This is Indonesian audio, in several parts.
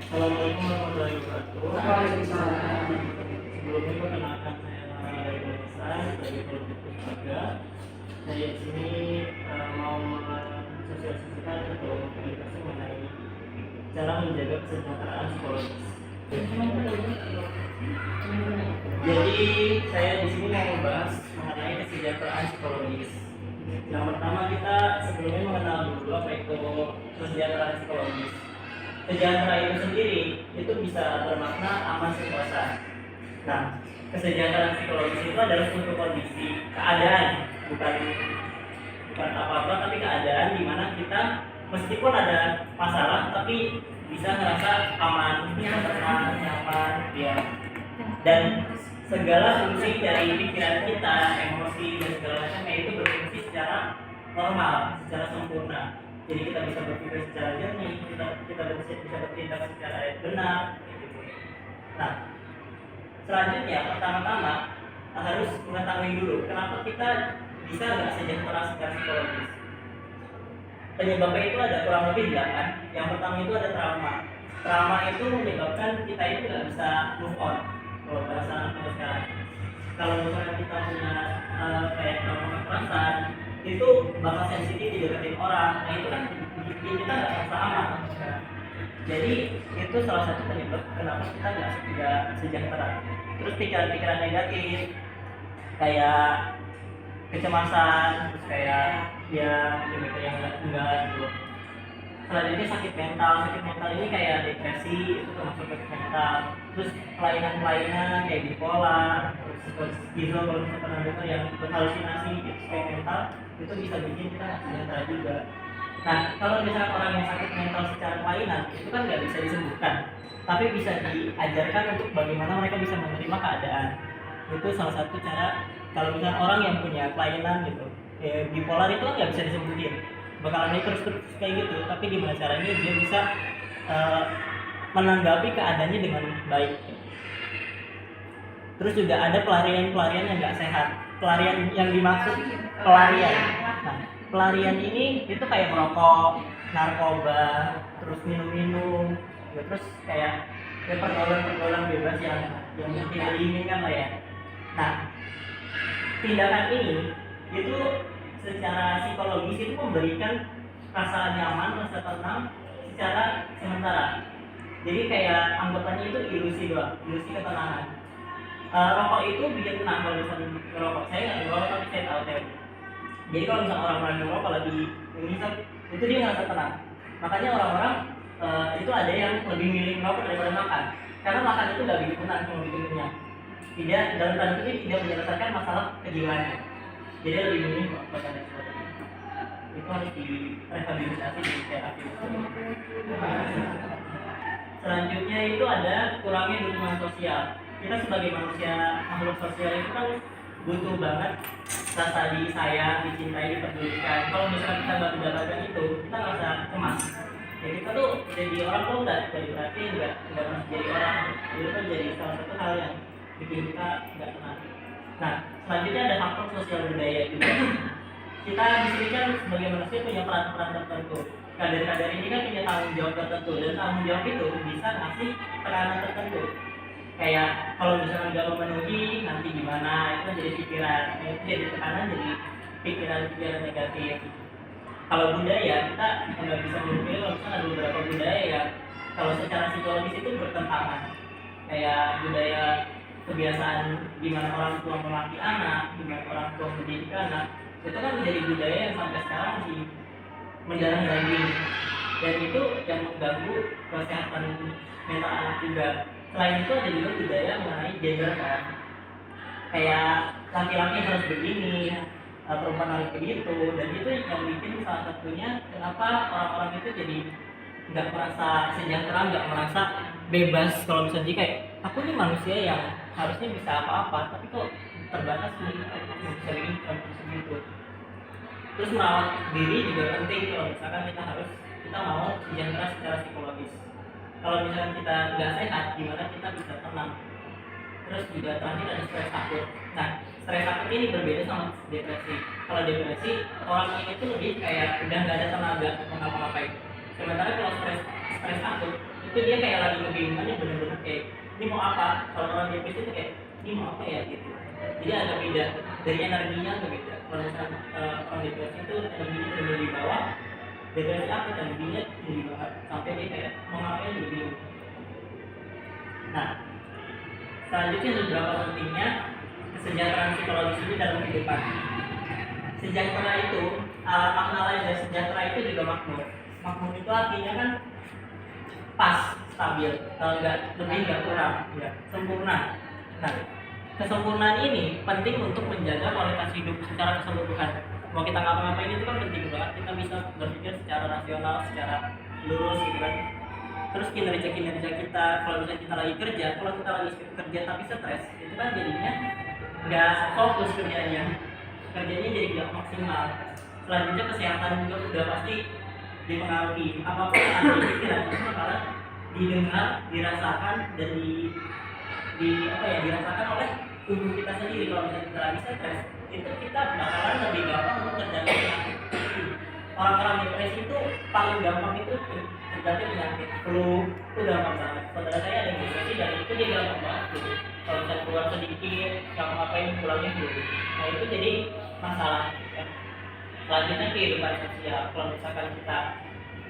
Assalamualaikum warahmatullahi wabarakatuh. Waalaikumsalam. Sebelumnya perkenalkan saya dari Indonesia sebagai politik keluarga. Saya di sini mau mensosialisasikan atau komunikasi mengenai cara menjaga kesejahteraan psikologis. Jadi saya di sini mau membahas mengenai kesejahteraan psikologis. Yang pertama kita sebelumnya mengenal dulu apa itu kesejahteraan psikologis. Sejahtera itu sendiri itu bisa bermakna aman sentosa. Nah, kesejahteraan psikologis itu adalah suatu kondisi keadaan, bukan apa-apa tapi keadaan di mana kita meskipun ada masalah tapi bisa ngerasa aman, tenang, nyaman, ya. Dan segala fungsi dari pikiran kita, emosi dan segala macamnya itu berfungsi secara normal, secara sempurna. Jadi kita bisa berpikir secara jernih, kita bisa bertindak secara benar. Gitu. Nah, selanjutnya pertama-tama harus mengetahui dulu kenapa kita bisa nggak sejahtera secara psikologis. Penyebabnya itu ada kurang lebih 8. Yang pertama itu ada trauma. Trauma itu menyebabkan kita itu nggak bisa move on. Kalau bahasa anak sekarang, kalau misalnya kita punya kayak trauma kekerasan, itu bakal sensitif dideketin orang. Nah itu kan bikin kita nggak merasa aman. Jadi itu salah satu penyebab kenapa kita nggak sejahtera. Terus pikiran-pikiran negatif kayak kecemasan, terus kayak ya mikir yang enggak gitu. Selanjutnya sakit mental ini kayak depresi, itu termasuk sakit mental. Terus kelainan kayak bipolar, terus schizofrenia kalau misalnya pernah dengar yang berhalusinasi gitu kayak mental, itu bisa bikin kita nggak sejahtera juga. Nah, kalau misalnya orang yang sakit mental secara kelainan itu kan nggak bisa disembuhkan, tapi bisa diajarkan untuk bagaimana mereka bisa menerima keadaan. Itu salah satu cara. Kalau misalnya orang yang punya kelainan gitu, bipolar itu kan nggak bisa disembuhin, bakalan terus kayak gitu. Tapi gimana caranya dia bisa menanggapi keadaannya dengan baik. Terus juga ada pelarian yang nggak sehat. Pelarian yang dimaksud pelarian. Nah, pelarian ini itu kayak merokok, narkoba, terus minum, ya, terus kayak pergaulan bebas yang tidak diinginkan lah ya. Nah, tindakan ini itu secara psikologis itu memberikan rasa nyaman, rasa tenang secara sementara. Jadi kayak anggapannya itu ilusi doang, ilusi ketenangan. Rokok itu bikin tenang kalau misalnya ngerokok. Saya nggak ngerokok tapi saya tahu teori. Jadi kalau misalnya orang ngerokok lagi ngisap, itu dia ngerasa tenang. Makanya orang-orang itu ada yang lebih milih ngerokok daripada makan. Karena makan itu nggak bikin tenang, cuma bikin kenyang. Tidak, dalam tanda kutip tidak menyelesaikan masalah kejiwaannya. Jadi lebih milih ngerokok dan sebagainya. Itu harus direhabilitasi di terapi. Selanjutnya itu ada kurangnya dukungan sosial. Kita sebagai manusia makhluk sosial itu kan butuh banget rasa disayang, dicintai, dipedulikan. Kalau misalnya kita nggak mendapatkan itu, kita ngerasa cemas. Ya kita tuh jadi orang tuh nggak berarti nggak pernah jadi orang. Itu kan jadi salah satu hal yang bikin kita nggak tenang. Nah, selanjutnya ada faktor sosial budaya juga. Kita di sini kan sebagai manusia punya peran-peran tertentu. Kader-kader ini kan punya tanggung jawab tertentu, dan tanggung jawab itu bisa ngasih tekanan tertentu. Kayak kalau misalnya nggak memenuhi nanti gimana, itu kan jadi pikiran, itu jadi tekanan, jadi pikiran negatif. Kalau budaya kita nggak bisa memilih, kalau misalnya ada beberapa budaya yang kalau secara psikologis itu bertentangan. Kayak budaya kebiasaan gimana orang tua melatih anak, gimana orang tua mendidik anak, itu kan menjadi budaya yang sampai sekarang masih mendarah daging, dan itu yang mengganggu kesehatan mental anak juga. Selain itu ada juga budaya mengenai gender kan, kayak laki-laki harus begini, perempuan harus begitu, dan itu yang bikin salah satunya kenapa orang-orang itu jadi nggak merasa sejahtera, nggak merasa bebas. Kalau misalnya kayak aku ini manusia yang harusnya bisa apa-apa, tapi kok terbatas nih, bisa bikin segitu. Terus merawat diri juga penting. Kalau misalkan kita mau sejahtera secara psikologis. Kalau misalkan kita nggak sehat, gimana kita bisa tenang? Terus juga terakhir ada stres takut. Nah, stres takut ini berbeda sama depresi. Kalau depresi, orang ini tuh lebih kayak udah nggak ada tenaga untuk ngapa-ngapain. Sementara kalau stres stres akut itu dia kayak lagi kebingungannya bener-bener kayak ini mau apa. Kalau orang depresi itu kayak ini mau apa ya gitu. Jadi agak beda dari energinya agak beda. Kalau misalnya orang depresi itu energinya benar-benar di bawah, depresi akut energinya tinggi banget sampai dia kayak mau ngapain juga bingung. Nah, selanjutnya beberapa pentingnya kesejahteraan psikologis ini dalam kehidupan. Sejahtera itu makna lain dari sejahtera itu juga makmur. Makmur itu artinya kan pas, stabil, nggak kurang, ya, sempurna. Nah, kesempurnaan ini penting untuk menjaga kualitas hidup secara keseluruhan. Mau kita ngapa-ngapain itu kan penting banget kita bisa berpikir secara rasional, secara lurus gitu kan. Terus kinerja kita, kalau misalnya kita lagi kerja, kalau kita lagi kerja tapi stres, itu kan jadinya nggak fokus kerjanya jadi nggak maksimal. Selanjutnya kesehatan juga udah pasti dipengaruhi. Apapun yang ada di pikiran itu bakalan didengar, dirasakan dan dirasakan oleh tubuh kita sendiri. Kalau misalnya kita lagi stres, itu kita bakalan lebih gampang untuk terjadi penyakit. Orang-orang depresi itu paling gampang itu terjadi penyakit flu, itu gampang banget. Saudara saya ada yang depresi dan itu dia gampang banget gitu. Kalau misalnya keluar sedikit, nggak ngapain pulangnya flu. Nah itu jadi masalah. Ya. Selanjutnya kehidupan sosial. Kalau misalkan kita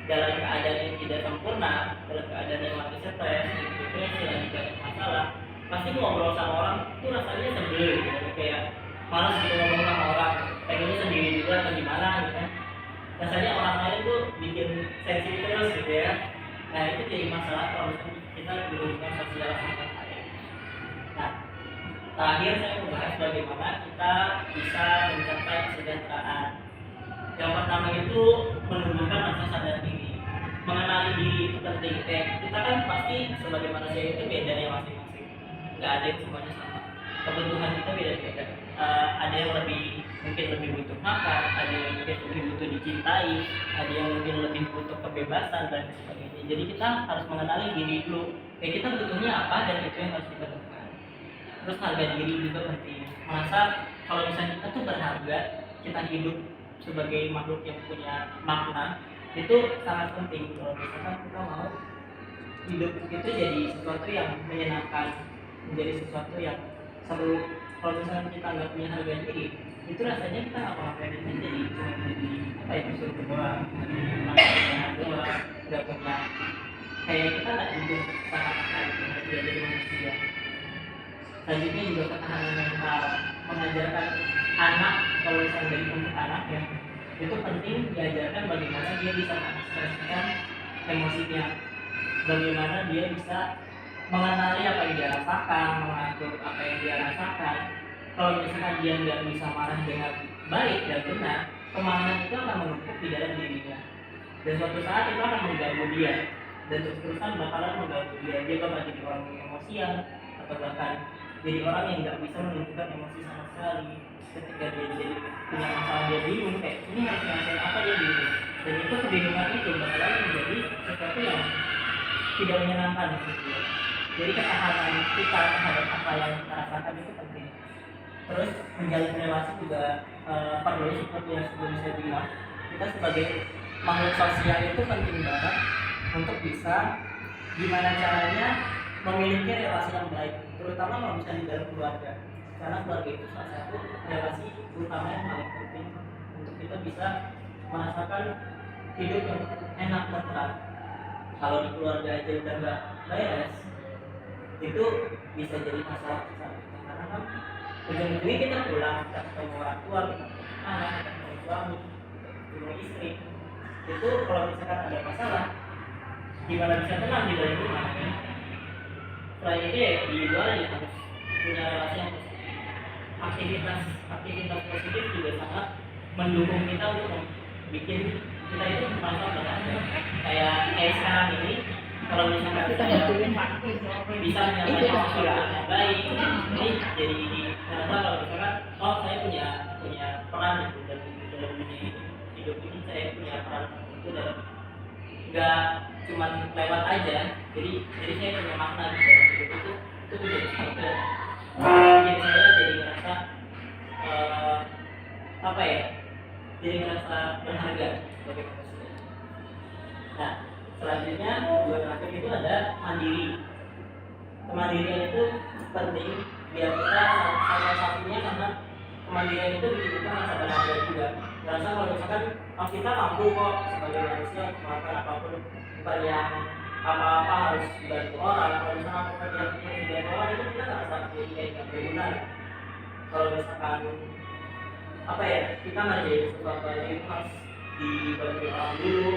dalam keadaan yang tidak sempurna, dalam keadaan yang lagi stres, itu lagi banyak masalah, pasti ngobrol sama orang itu rasanya sebel gitu, kayak malas gitu ngomong sama orang, pengennya sendiri juga atau gimana gitu kan. Rasanya orang lain tuh bikin sensitif terus gitu ya. Nah itu jadi masalah kalau misalnya kita berhubungan sosial sama orang lain. Nah, terakhir saya mau bahas bagaimana kita bisa mencapai kesejahteraan. Yang pertama itu menumbuhkan rasa sadar diri. Mengenali diri itu penting. Kita kan pasti sebagai manusia itu beda ya masing-masing. Nggak ada yang semuanya sama. Kebutuhan kita beda-beda. Ada yang mungkin lebih butuh makan, ada yang mungkin lebih butuh dicintai, ada yang mungkin lebih butuh kebebasan dan sebagainya. Jadi kita harus mengenali diri dulu. Kita butuhnya apa dan itu yang harus kita lakukan. Terus harga diri juga penting. Merasa kalau misalnya kita tuh berharga, kita hidup sebagai makhluk yang punya makna, itu sangat penting. Kalau misalkan kita mau hidup itu jadi sesuatu yang menyenangkan, menjadi sesuatu yang seru. Kalau misalnya kita nggak punya harga diri, itu rasanya kita ngapa-ngapain itu jadi cuma disuruh doang, nggak punya kayak kita nggak hidup sangat jadi manusia. Selanjutnya juga ketahanan mental, mengajarkan anak, kalau misalnya dari untuk anak ya, itu penting diajarkan bagaimana dia bisa mengekspresikan emosinya, bagaimana dia bisa mengenali apa yang dia rasakan, mengatur apa yang dia rasakan. Kalau misalkan dia nggak bisa marah dengan baik dan benar, kemarahan itu akan menumpuk di dalam dirinya, dan suatu saat itu akan mengganggu dia, dan terus-terusan bakalan mengganggu dia bakal jadi orang yang emosian, atau bahkan jadi orang yang nggak bisa menunjukkan emosi sama sekali. Ketika dia jadi punya masalah, dia bingung kayak ini harus ngelakuin apa, dia bingung, dan itu kebingungan itu bakalan menjadi sesuatu yang tidak menyenangkan gitu. Jadi ketahanan kita terhadap apa yang kita rasakan itu penting. Terus menjalin relasi juga perlu, seperti yang sebelum saya bilang, kita sebagai makhluk sosial itu penting banget untuk bisa gimana caranya memiliki relasi yang baik, terutama kalau misalnya di dalam keluarga. Karena keluarga itu salah satu relasi utama yang paling penting untuk kita bisa merasakan hidup yang enak dan tenang. Kalau di keluarga aja udah nggak beres, itu bisa jadi masalah besar. Karena kan ujung-ujungnya kita pulang, kita ketemu orang tua, kita ketemu anak, kita ketemu suami, ketemu istri. Itu kalau misalkan ada masalah, gimana bisa tenang di dalam rumah? Selain itu ya di luar ya harus punya relasi yang positif. Aktivitas positif juga sangat mendukung kita untuk bikin kita itu merasa berhasil. Kayak sekarang ini, kalau misalkan kita bisa menyampaikan sesuatu yang baik, ini jadi ternyata kalau misalkan saya punya peran itu dalam hidup ini, saya punya peran itu dalam nggak cuma lewat aja, jadi saya punya makna di dalam hidup itu jadi sesuatu yang saya jadi ngerasa jadi ngerasa berharga sebagai manusia. Nah, Selanjutnya tujuan terakhir itu ada mandiri. Kemandirian itu penting biar kita salah satunya karena kemandirian itu bikin kita merasa berharga juga. Merasa kalau misalkan kita mampu kok sebagai manusia melakukan apapun, bukan yang apa-apa harus dibantu orang. Kalau misalkan pekerjaan kita dibantu orang itu kita nggak merasa jadi kayak nggak berguna. Kalau misalkan apa ya kita ngerjain sesuatu aja itu harus dibantu orang dulu,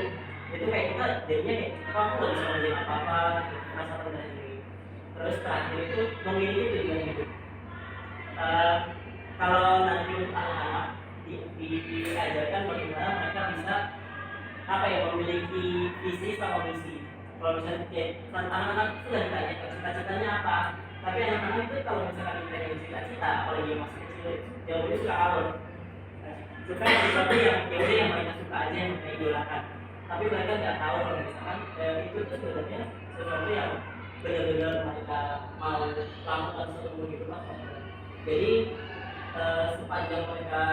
itu kayak kita jadinya kayak aku nggak bisa ngerjain apa-apa, merasa rendah diri. Terus terakhir itu memiliki tujuan hidup. Kalau nanti untuk anak-anak diajarkan bagaimana mereka bisa apa ya memiliki visi sama misi. Kalau misalnya kayak anak-anak itu sudah ditanya cita-citanya apa, tapi anak-anak itu kalau misalkan ditanya cita-cita, apalagi yang masih kecil, jawabannya suka alur. Suka sesuatu yang yaudah yang mereka suka aja yang mereka idolakan. Tapi mereka nggak tahu kalau misalkan itu tuh sebenarnya sesuatu yang benar-benar mereka mau lakukan seumur hidup atau jadi sepanjang mereka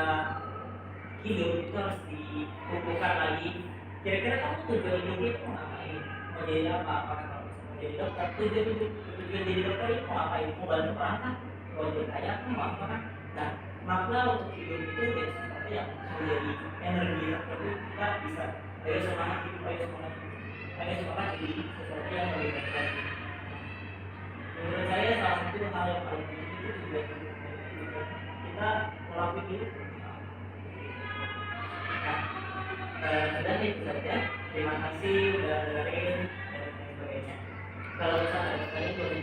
hidup itu harus dikumpulkan lagi. Kira-kira kamu tujuan hidup itu mau ngapain? Mau jadi apa? Apakah kamu mau jadi dokter? Tujuan jadi dokter itu mau ngapain? Mau bantu orang kan? Mau jadi kaya? Mau apa kan? Nah, makna untuk hidup itu jadi sesuatu yang menjadi energi tertentu kita bisa ayo semangat hidup, ayo semangat hidup, ayo semangat jadi sesuatu yang lebih baik lagi. Menurut saya salah satu hal yang paling penting itu juga kita ngelakuin itu. Nah, sudah itu saja. Terima kasih udah dengerin dan lain sebagainya. Kalau misalnya ada pertanyaan boleh